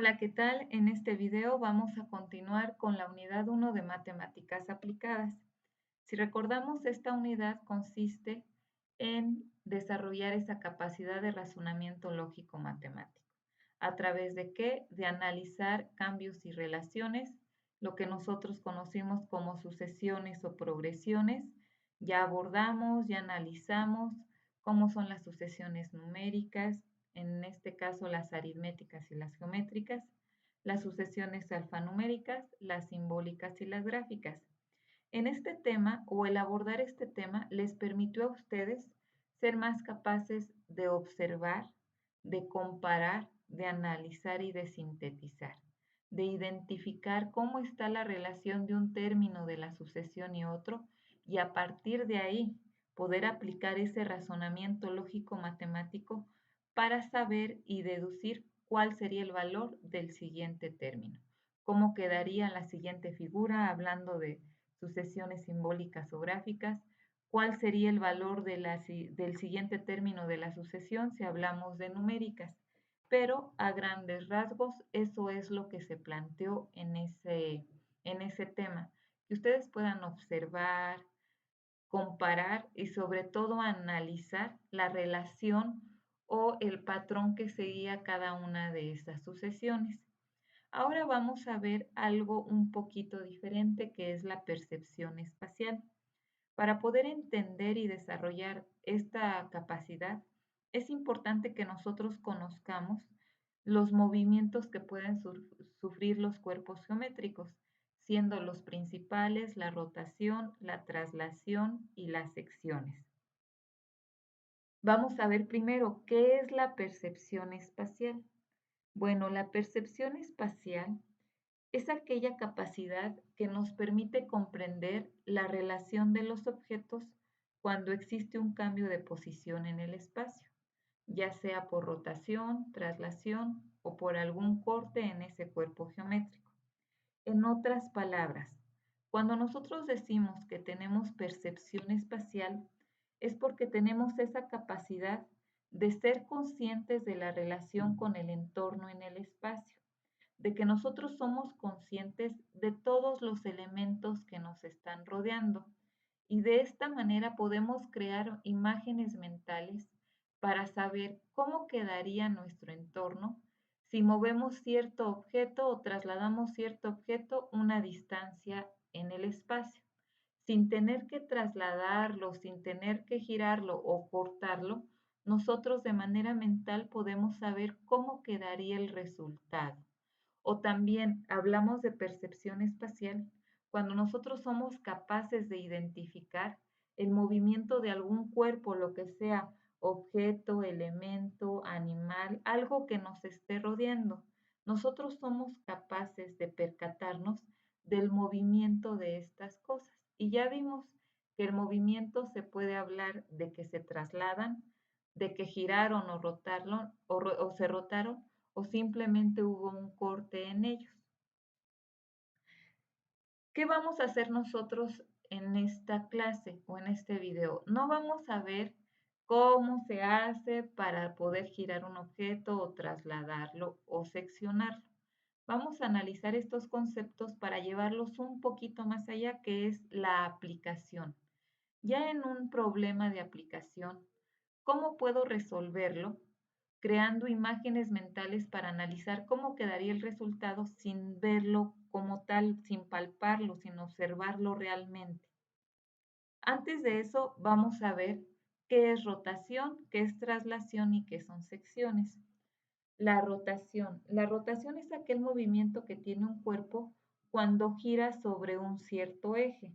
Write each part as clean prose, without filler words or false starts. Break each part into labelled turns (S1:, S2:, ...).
S1: Hola, ¿qué tal? En este video vamos a continuar con la unidad 1 de matemáticas aplicadas. Si recordamos, esta unidad consiste en desarrollar esa capacidad de razonamiento lógico matemático. ¿A través de qué? De analizar cambios y relaciones, lo que nosotros conocimos como sucesiones o progresiones. Ya abordamos, ya analizamos cómo son las sucesiones numéricas, en este caso las aritméticas y las geométricas, las sucesiones alfanuméricas, las simbólicas y las gráficas. En este tema, o el abordar este tema, les permitió a ustedes ser más capaces de observar, de comparar, de analizar y de sintetizar, de identificar cómo está la relación de un término de la sucesión y otro, y a partir de ahí poder aplicar ese razonamiento lógico matemático para saber y deducir cuál sería el valor del siguiente término, cómo quedaría la siguiente figura hablando de sucesiones simbólicas o gráficas, cuál sería el valor del siguiente término de la sucesión si hablamos de numéricas. Pero a grandes rasgos, eso es lo que se planteó en ese tema. Que ustedes puedan observar, comparar y sobre todo analizar la relación o el patrón que seguía cada una de estas sucesiones. Ahora vamos a ver algo un poquito diferente que es la percepción espacial. Para poder entender y desarrollar esta capacidad, es importante que nosotros conozcamos los movimientos que pueden sufrir los cuerpos geométricos, siendo los principales la rotación, la traslación y las secciones. Vamos a ver primero qué es la percepción espacial. Bueno, la percepción espacial es aquella capacidad que nos permite comprender la relación de los objetos cuando existe un cambio de posición en el espacio, ya sea por rotación, traslación o por algún corte en ese cuerpo geométrico. En otras palabras, cuando nosotros decimos que tenemos percepción espacial, es porque tenemos esa capacidad de ser conscientes de la relación con el entorno en el espacio, de que nosotros somos conscientes de todos los elementos que nos están rodeando y de esta manera podemos crear imágenes mentales para saber cómo quedaría nuestro entorno si movemos cierto objeto o trasladamos cierto objeto una distancia en el espacio, sin tener que trasladarlo, sin tener que girarlo o cortarlo. Nosotros de manera mental podemos saber cómo quedaría el resultado. O también hablamos de percepción espacial cuando nosotros somos capaces de identificar el movimiento de algún cuerpo, lo que sea, objeto, elemento, animal, algo que nos esté rodeando. Nosotros somos capaces de percatarnos del movimiento de estas cosas. Y ya vimos que el movimiento se puede hablar de que se trasladan, de que giraron o rotaron o se rotaron o simplemente hubo un corte en ellos. ¿Qué vamos a hacer nosotros en esta clase o en este video? No vamos a ver cómo se hace para poder girar un objeto o trasladarlo o seccionarlo. Vamos a analizar estos conceptos para llevarlos un poquito más allá, que es la aplicación. Ya en un problema de aplicación, ¿cómo puedo resolverlo? Creando imágenes mentales para analizar cómo quedaría el resultado sin verlo como tal, sin palparlo, sin observarlo realmente. Antes de eso, vamos a ver qué es rotación, qué es traslación y qué son secciones. La rotación. La rotación es aquel movimiento que tiene un cuerpo cuando gira sobre un cierto eje.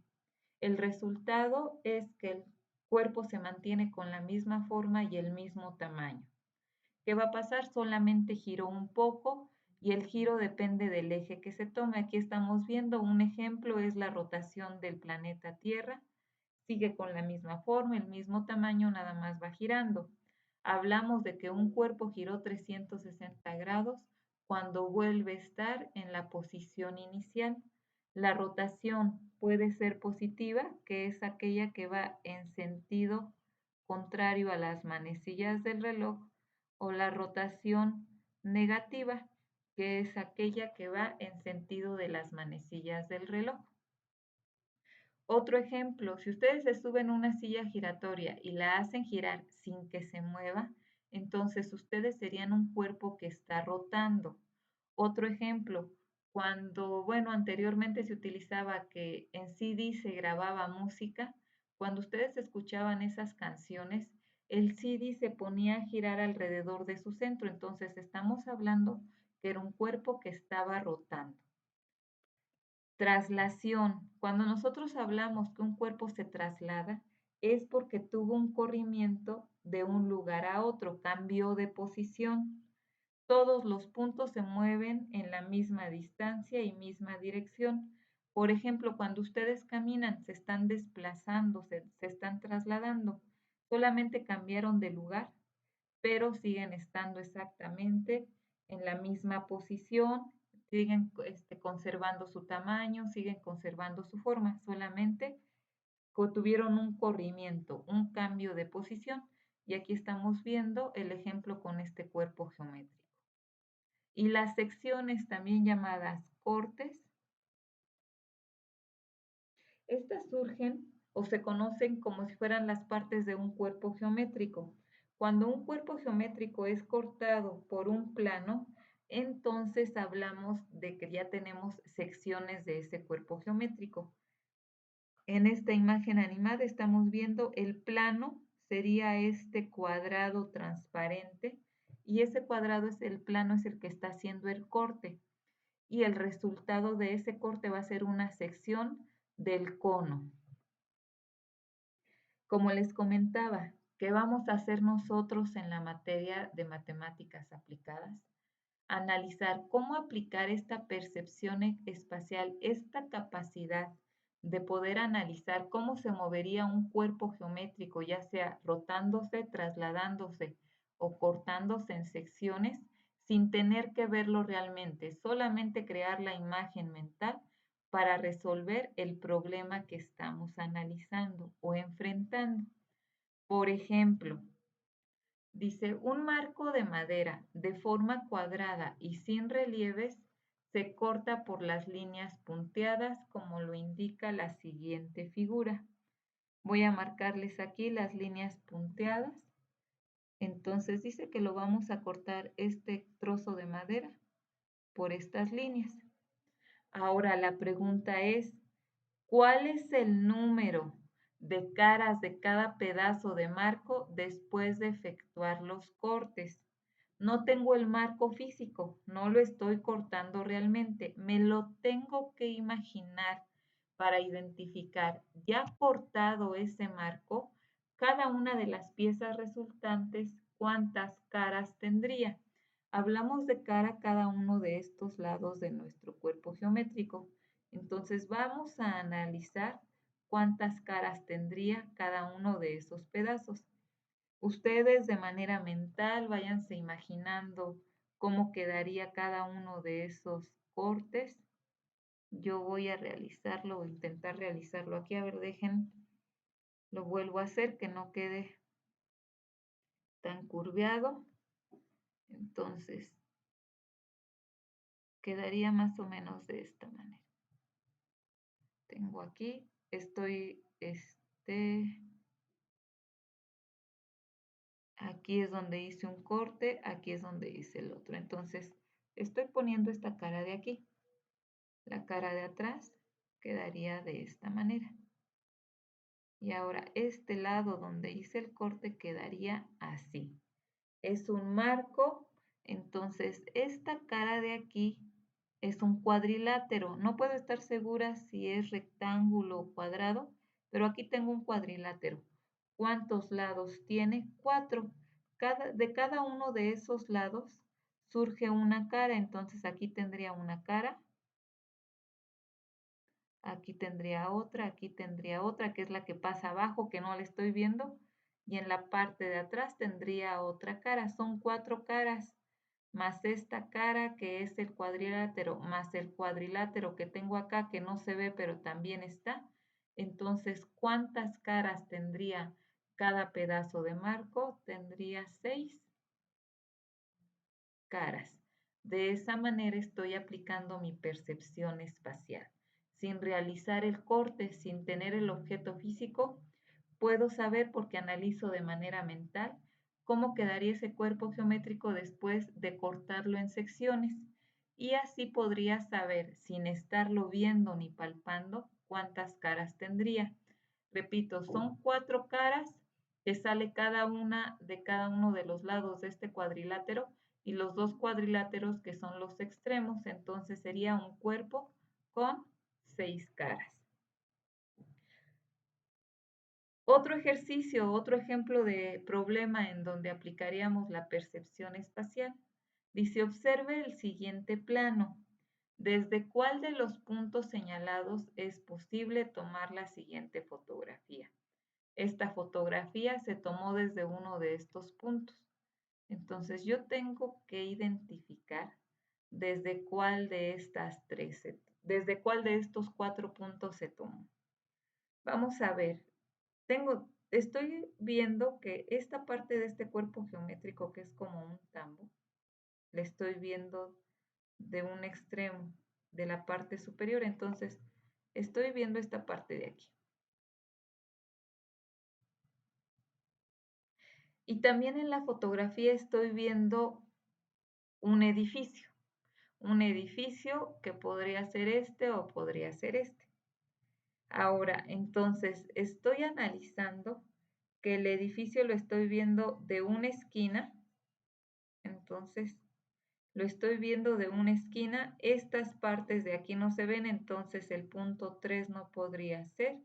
S1: El resultado es que el cuerpo se mantiene con la misma forma y el mismo tamaño. ¿Qué va a pasar? Solamente giró un poco y el giro depende del eje que se tome. Aquí estamos viendo un ejemplo, es la rotación del planeta Tierra. Sigue con la misma forma, el mismo tamaño, nada más va girando. Hablamos de que un cuerpo giró 360 grados cuando vuelve a estar en la posición inicial. La rotación puede ser positiva, que es aquella que va en sentido contrario a las manecillas del reloj, o la rotación negativa, que es aquella que va en sentido de las manecillas del reloj. Otro ejemplo, si ustedes se suben a una silla giratoria y la hacen girar sin que se mueva, entonces ustedes serían un cuerpo que está rotando. Otro ejemplo, cuando, bueno, anteriormente se utilizaba que en CD se grababa música, cuando ustedes escuchaban esas canciones, el CD se ponía a girar alrededor de su centro, entonces estamos hablando que era un cuerpo que estaba rotando. Traslación. Cuando nosotros hablamos que un cuerpo se traslada, es porque tuvo un corrimiento de un lugar a otro, cambió de posición. Todos los puntos se mueven en la misma distancia y misma dirección. Por ejemplo, cuando ustedes caminan, se están desplazando, se están trasladando. Solamente cambiaron de lugar, pero siguen estando exactamente en la misma posición, siguen conservando su tamaño, siguen conservando su forma, solamente tuvieron un corrimiento, un cambio de posición. Y aquí estamos viendo el ejemplo con este cuerpo geométrico. Y las secciones, también llamadas cortes, estas surgen o se conocen como si fueran las partes de un cuerpo geométrico. Cuando un cuerpo geométrico es cortado por un plano, entonces hablamos de que ya tenemos secciones de ese cuerpo geométrico. En esta imagen animada estamos viendo el plano, sería este cuadrado transparente, y ese cuadrado es el plano, es el que está haciendo el corte. Y el resultado de ese corte va a ser una sección del cono. Como les comentaba, ¿qué vamos a hacer nosotros en la materia de matemáticas aplicadas? Analizar cómo aplicar esta percepción espacial, esta capacidad de poder analizar cómo se movería un cuerpo geométrico, ya sea rotándose, trasladándose o cortándose en secciones, sin tener que verlo realmente, solamente crear la imagen mental para resolver el problema que estamos analizando o enfrentando. Por ejemplo, dice, un marco de madera de forma cuadrada y sin relieves se corta por las líneas punteadas como lo indica la siguiente figura. Voy a marcarles aquí las líneas punteadas. Entonces dice que lo vamos a cortar este trozo de madera por estas líneas. Ahora la pregunta es, ¿cuál es el número de caras de cada pedazo de marco después de efectuar los cortes? No tengo el marco físico, no lo estoy cortando realmente, me lo tengo que imaginar para identificar, ya cortado ese marco, cada una de las piezas resultantes, cuántas caras tendría. Hablamos de cara cada uno de estos lados de nuestro cuerpo geométrico. Entonces vamos a analizar cuántas caras tendría cada uno de esos pedazos. Ustedes de manera mental váyanse imaginando cómo quedaría cada uno de esos cortes. Yo voy a realizarlo o intentar realizarlo aquí. A ver, dejen, lo vuelvo a hacer que no quede tan curveado. Entonces, quedaría más o menos de esta manera. Tengo aquí, aquí es donde hice un corte, aquí es donde hice el otro. Entonces, estoy poniendo esta cara de aquí. La cara de atrás quedaría de esta manera. Y ahora este lado donde hice el corte quedaría así. Es un marco, entonces esta cara de aquí es un cuadrilátero. No puedo estar segura si es rectángulo o cuadrado, pero aquí tengo un cuadrilátero. ¿Cuántos lados tiene? 4. De cada uno de esos lados surge una cara, entonces aquí tendría una cara, aquí tendría otra, que es la que pasa abajo, que no la estoy viendo, y en la parte de atrás tendría otra cara. Son 4 caras, más esta cara que es el cuadrilátero, más el cuadrilátero que tengo acá, que no se ve, pero también está. Entonces, ¿cuántas caras tendría cada pedazo de marco? Tendría 6 caras. De esa manera estoy aplicando mi percepción espacial. Sin realizar el corte, sin tener el objeto físico, puedo saber, porque analizo de manera mental, cómo quedaría ese cuerpo geométrico después de cortarlo en secciones. Y así podría saber, sin estarlo viendo ni palpando, cuántas caras tendría. Repito, son 4 caras que sale cada una de cada uno de los lados de este cuadrilátero y los 2 cuadriláteros que son los extremos. Entonces sería un cuerpo con 6 caras. Otro ejercicio, otro ejemplo de problema en donde aplicaríamos la percepción espacial. Dice, observe el siguiente plano. ¿Desde cuál de los puntos señalados es posible tomar la siguiente fotografía? Esta fotografía se tomó desde uno de estos puntos. Entonces yo tengo que identificar desde cuál de desde cuál de estos 4 puntos se tomó. Vamos a ver, estoy viendo que esta parte de este cuerpo geométrico que es como un tambo, le estoy viendo de un extremo de la parte superior, entonces estoy viendo esta parte de aquí. Y también en la fotografía estoy viendo un edificio que podría ser este o podría ser este. Ahora, entonces, estoy analizando que el edificio lo estoy viendo de una esquina, entonces lo estoy viendo de una esquina, estas partes de aquí no se ven, entonces el punto 3 no podría ser.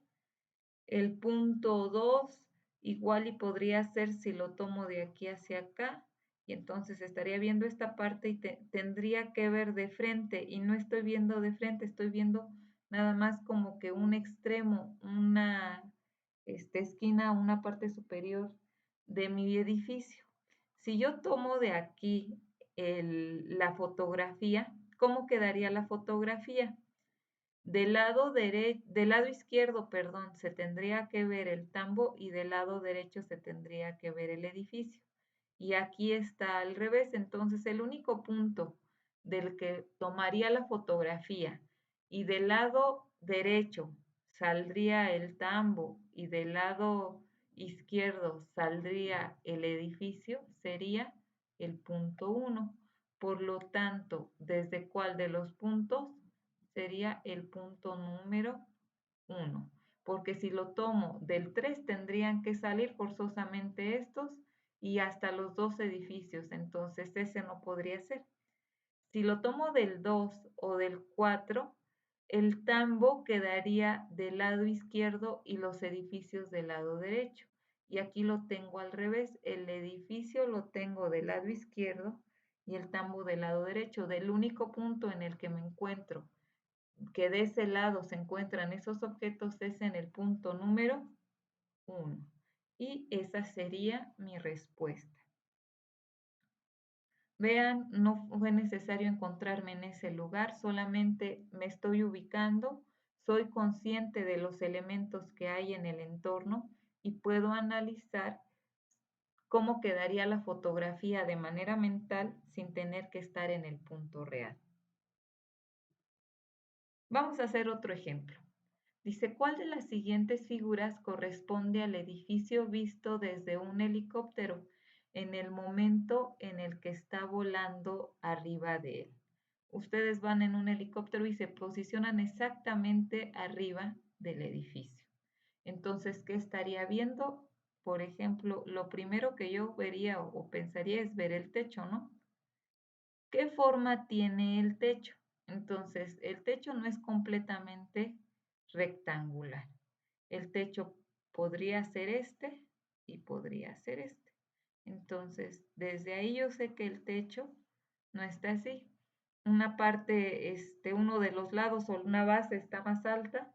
S1: El punto 2 igual y podría ser si lo tomo de aquí hacia acá, y entonces estaría viendo esta parte y tendría que ver de frente, y no estoy viendo de frente, estoy viendo nada más como que un extremo, una esquina, una parte superior de mi edificio. Si yo tomo de aquí la fotografía, ¿cómo quedaría la fotografía? Del lado izquierdo, perdón, se tendría que ver el tambo y del lado derecho se tendría que ver el edificio. Y aquí está al revés, entonces el único punto del que tomaría la fotografía y del lado derecho saldría el tambo y del lado izquierdo saldría el edificio sería el punto 1. Por lo tanto, ¿desde cuál de los puntos? Sería el punto número 1, porque si lo tomo del 3 tendrían que salir forzosamente estos y hasta los 2 edificios, entonces ese no podría ser. Si lo tomo del 2 o del 4, el tambo quedaría del lado izquierdo y los edificios del lado derecho. Y aquí lo tengo al revés, el edificio lo tengo del lado izquierdo y el tambo del lado derecho. Del único punto en el que me encuentro que de ese lado se encuentran esos objetos es en el punto número 1. Y esa sería mi respuesta. Vean, no fue necesario encontrarme en ese lugar, solamente me estoy ubicando, soy consciente de los elementos que hay en el entorno y puedo analizar cómo quedaría la fotografía de manera mental sin tener que estar en el punto real. Vamos a hacer otro ejemplo. Dice, ¿cuál de las siguientes figuras corresponde al edificio visto desde un helicóptero en el momento en el que está volando arriba de él? Ustedes van en un helicóptero y se posicionan exactamente arriba del edificio. Entonces, ¿qué estaría viendo? Por ejemplo, lo primero que yo vería o pensaría es ver el techo, ¿no? ¿Qué forma tiene el techo? Entonces, el techo no es completamente rectangular. El techo podría ser este y podría ser este. Entonces, desde ahí yo sé que el techo no está así. Una parte, uno de los lados o una base está más alta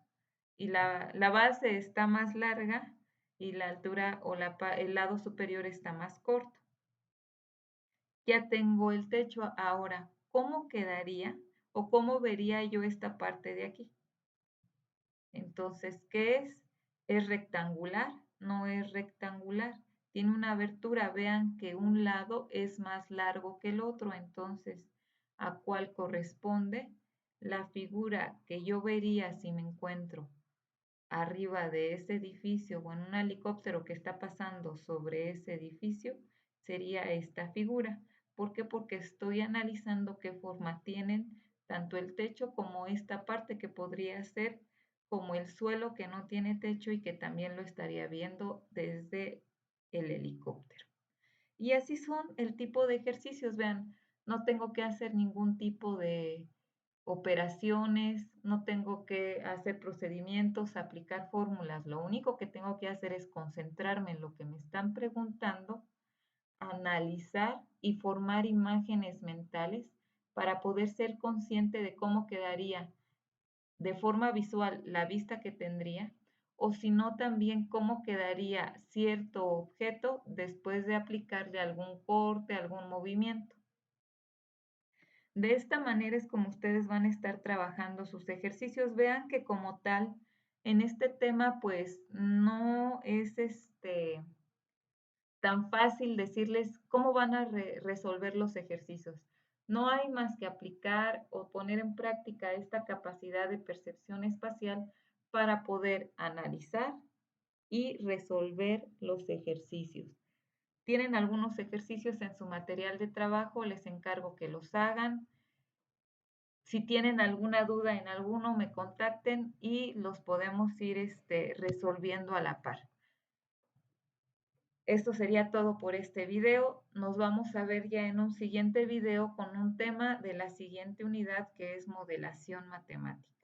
S1: y la base está más larga y la altura o el lado superior está más corto. Ya tengo el techo. Ahora, ¿cómo quedaría o cómo vería yo esta parte de aquí? Entonces, ¿qué es? ¿Es rectangular? No es rectangular. Tiene una abertura. Vean que un lado es más largo que el otro. Entonces, a cuál corresponde la figura que yo vería si me encuentro arriba de ese edificio o en un helicóptero que está pasando sobre ese edificio, sería esta figura. ¿Por qué? Porque estoy analizando qué forma tienen tanto el techo como esta parte que podría ser como el suelo que no tiene techo y que también lo estaría viendo desde el helicóptero. Y así son el tipo de ejercicios, vean, no tengo que hacer ningún tipo de operaciones, no tengo que hacer procedimientos, aplicar fórmulas, lo único que tengo que hacer es concentrarme en lo que me están preguntando, analizar y formar imágenes mentales para poder ser consciente de cómo quedaría de forma visual la vista que tendría, o si no también cómo quedaría cierto objeto después de aplicarle algún corte, algún movimiento. De esta manera es como ustedes van a estar trabajando sus ejercicios. Vean que como tal, en este tema, pues no es tan fácil decirles cómo van a resolver los ejercicios. No hay más que aplicar o poner en práctica esta capacidad de percepción espacial para poder analizar y resolver los ejercicios. Tienen algunos ejercicios en su material de trabajo, les encargo que los hagan. Si tienen alguna duda en alguno, me contacten y los podemos ir resolviendo a la par. Esto sería todo por este video. Nos vamos a ver ya en un siguiente video con un tema de la siguiente unidad que es modelación matemática.